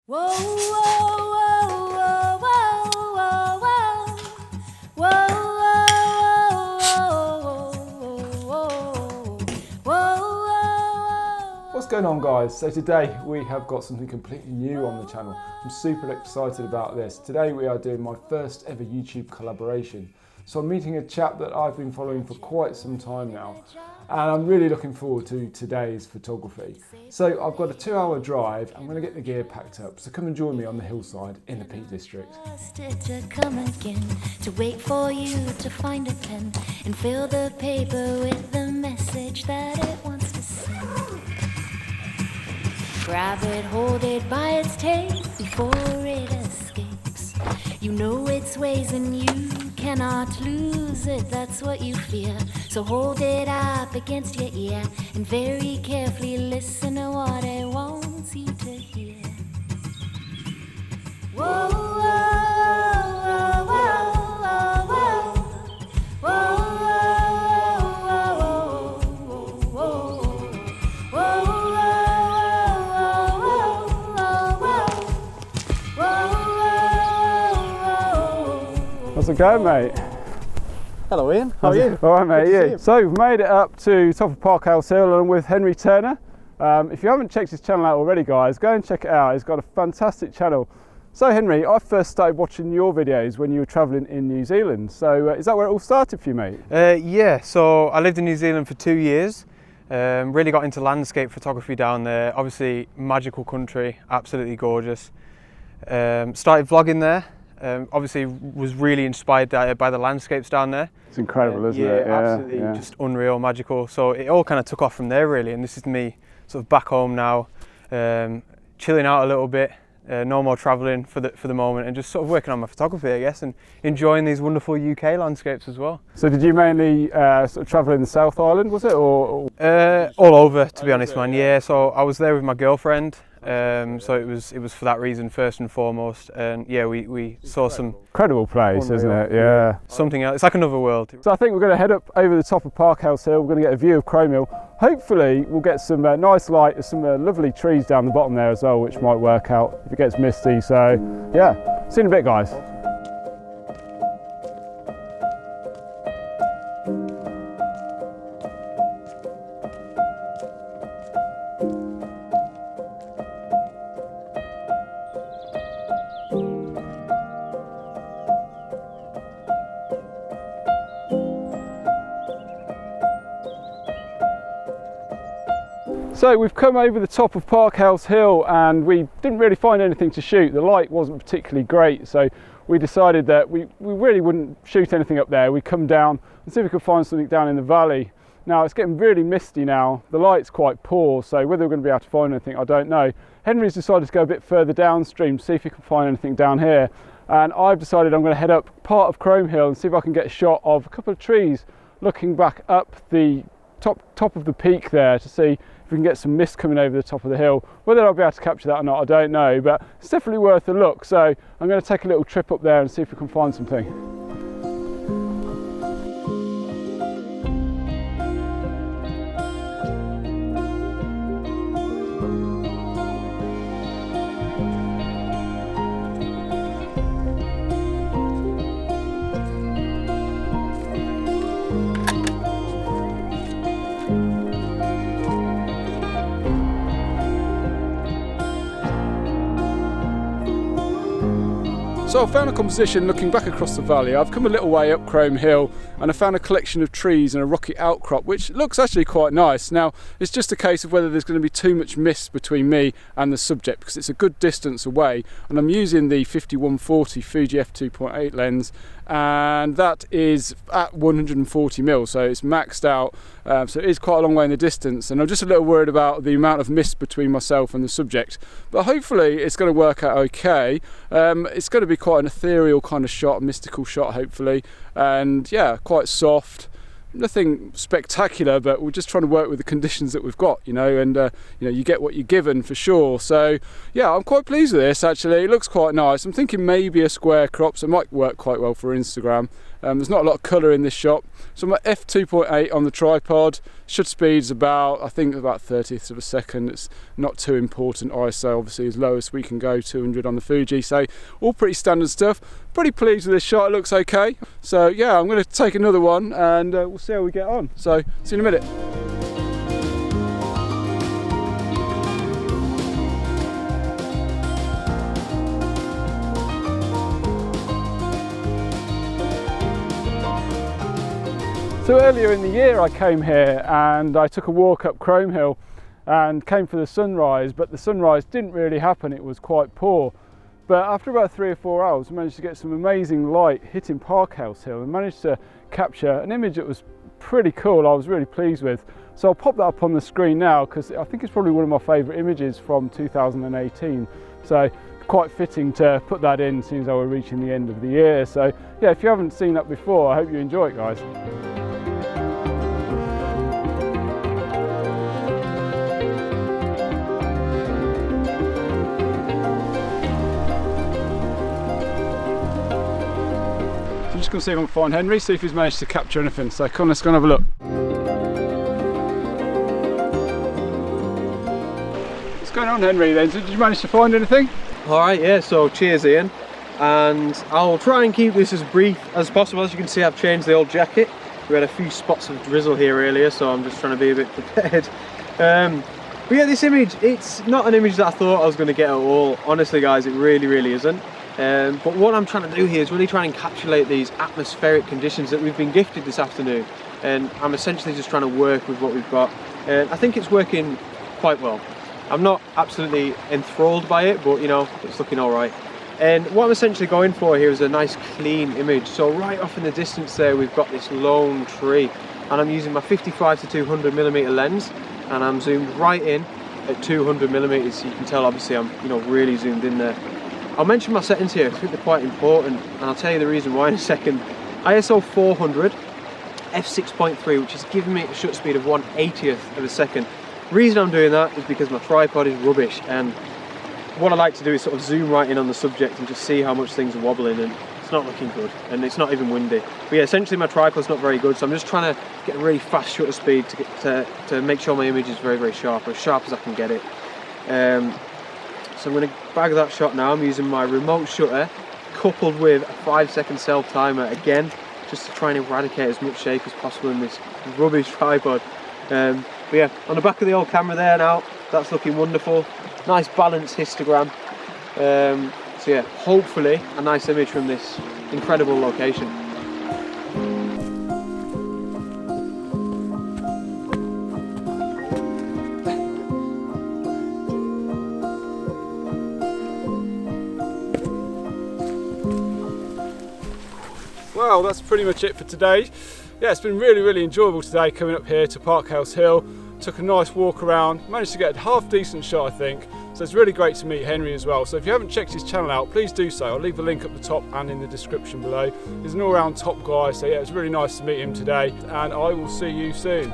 Whoa, whoa, whoa, whoa, whoa, whoa, whoa, whoa. What's going on, guys? So today we have got something completely new on the channel. I'm super excited about this. Today we are doing my first ever YouTube collaboration. So I'm meeting a chap that I've been following for quite some time now, and I'm really looking forward to today's photography. So I've got a 2-hour drive. I'm going to get the gear packed up, so come and join me on the hillside in the Peak District. To come again, to wait for you to find a pen and fill the paper with the message that it wants to send. Grab it, hold it by its tail before it escapes. You know its ways and you cannot lose it, that's what you fear. So hold it up against your ear and very carefully listen to what it wants you to hear. Whoa, whoa, whoa, whoa, whoa, whoa, How's it going, mate? Hello Ian, how are you? All right, mate, Good to see you. you. So we've made it up to top of Parkhouse Hill along with Henry Turner. If you haven't checked his channel out already, guys, go and check it out. He's got a fantastic channel. So Henry, I first started watching your videos when you were travelling in New Zealand. So is that where it all started for you, mate? Yeah, so I lived in New Zealand for 2 years. Really got into landscape photography down there. Obviously, magical country, absolutely gorgeous. Started vlogging there. Obviously was really inspired by the landscapes down there. It's incredible, isn't it? Yeah, absolutely, just unreal, magical. So it all kind of took off from there really, and this is me sort of back home now, chilling out a little bit, no more travelling for the moment, and just sort of working on my photography, I guess, and enjoying these wonderful UK landscapes as well. So did you mainly sort of travel in the South Island, was it, or? All over, to be honest, man. Yeah, so I was there with my girlfriend. So it was for that reason first and foremost, and yeah, we saw some Incredible place, isn't it? Yeah. something else. It's like another world. So I think we're going to head up over the top of Parkhouse Hill. We're going to get a view of Chrome Hill. Hopefully we'll get some nice light. There's some lovely trees down the bottom there as well, which might work out if it gets misty. So yeah, see you in a bit, guys. So we've come over the top of Parkhouse Hill and we didn't really find anything to shoot. The light wasn't particularly great, so we decided that we really wouldn't shoot anything up there. We'd come down and see if we could find something down in the valley. Now it's getting really misty now. The light's quite poor, so whether we're going to be able to find anything, I don't know. Henry's decided to go a bit further downstream to see if he can find anything down here. And I've decided I'm going to head up part of Chrome Hill and see if I can get a shot of a couple of trees looking back up the top of the peak there to see if we can get some mist coming over the top of the hill. Whether I'll be able to capture that or not, I don't know, but it's definitely worth a look. So I'm going to take a little trip up there and see if we can find something. So I found a composition looking back across the valley. I've come a little way up Chrome Hill and I found a collection of trees and a rocky outcrop which looks actually quite nice. Now it's just a case of whether there's going to be too much mist between me and the subject because it's a good distance away, and I'm using the 5140 Fuji f2.8 lens, and that is at 140mm, so it's maxed out, so it is quite a long way in the distance, and I'm just a little worried about the amount of mist between myself and the subject, but hopefully it's going to work out okay. It's going to be quite an ethereal kind of shot, a mystical shot hopefully, and yeah, quite soft, nothing spectacular, but we're just trying to work with the conditions that we've got, and you get what you're given for sure. So yeah, I'm quite pleased with this actually. It looks quite nice. I'm thinking maybe a square crop, so it might work quite well for Instagram. There's not a lot of colour in this shot. So I'm at f2.8 on the tripod. Shutter speed's about 30th of a second. It's not too important. ISO obviously as low as we can go, 200 on the Fuji. So all pretty standard stuff. Pretty pleased with this shot. It looks okay. So yeah, I'm going to take another one and we'll see how we get on. So see you in a minute. So earlier in the year I came here and I took a walk up Crome Hill and came for the sunrise, but the sunrise didn't really happen. It was quite poor. But after about 3 or 4 hours, I managed to get some amazing light hitting Parkhouse Hill and managed to capture an image that was pretty cool. I was really pleased with. So I'll pop that up on the screen now because I think it's probably one of my favourite images from 2018. So quite fitting to put that in seeing as we're reaching the end of the year. So yeah, if you haven't seen that before, I hope you enjoy it, guys. I'm just going to see if I can find Henry, see if he's managed to capture anything. So come on, let's go and have a look. What's going on, Henry, then? Did you manage to find anything? Alright, yeah, so cheers Ian, and I'll try and keep this as brief as possible. As you can see, I've changed the old jacket. We had a few spots of drizzle here earlier, so I'm just trying to be a bit prepared. But yeah, this image, it's not an image that I thought I was going to get at all. Honestly guys, it really isn't. But what I'm trying to do here is really try and encapsulate these atmospheric conditions that we've been gifted this afternoon, and I'm essentially just trying to work with what we've got, and I think it's working quite well. I'm not absolutely enthralled by it, but it's looking all right. And what I'm essentially going for here is a nice clean image. So right off in the distance there, we've got this lone tree, and I'm using my 55 to 200mm lens, and I'm zoomed right in at 200mm, so you can tell obviously I'm really zoomed in there. I'll mention my settings here, I think they're quite important, and I'll tell you the reason why in a second. ISO 400, f6.3, which is giving me a shutter speed of 1/80th of a second. The reason I'm doing that is because my tripod is rubbish, and what I like to do is sort of zoom right in on the subject and just see how much things are wobbling, and it's not looking good, and it's not even windy. But yeah, essentially my tripod's not very good, so I'm just trying to get a really fast shutter speed to make sure my image is very sharp, or as sharp as I can get it. So I'm going to bag that shot now. I'm using my remote shutter coupled with a 5-second self timer again, just to try and eradicate as much shake as possible in this rubbish tripod. But yeah, on the back of the old camera there now, that's looking wonderful. Nice balanced histogram. So yeah, hopefully a nice image from this incredible location. Well, that's pretty much it for today. Yeah, it's been really enjoyable today coming up here to Parkhouse Hill. Took a nice walk around, managed to get a half decent shot I think. So it's really great to meet Henry as well. So if you haven't checked his channel out, please do so. I'll leave a link up the top and in the description below. He's an all-round top guy, so yeah, it's really nice to meet him today, and I will see you soon.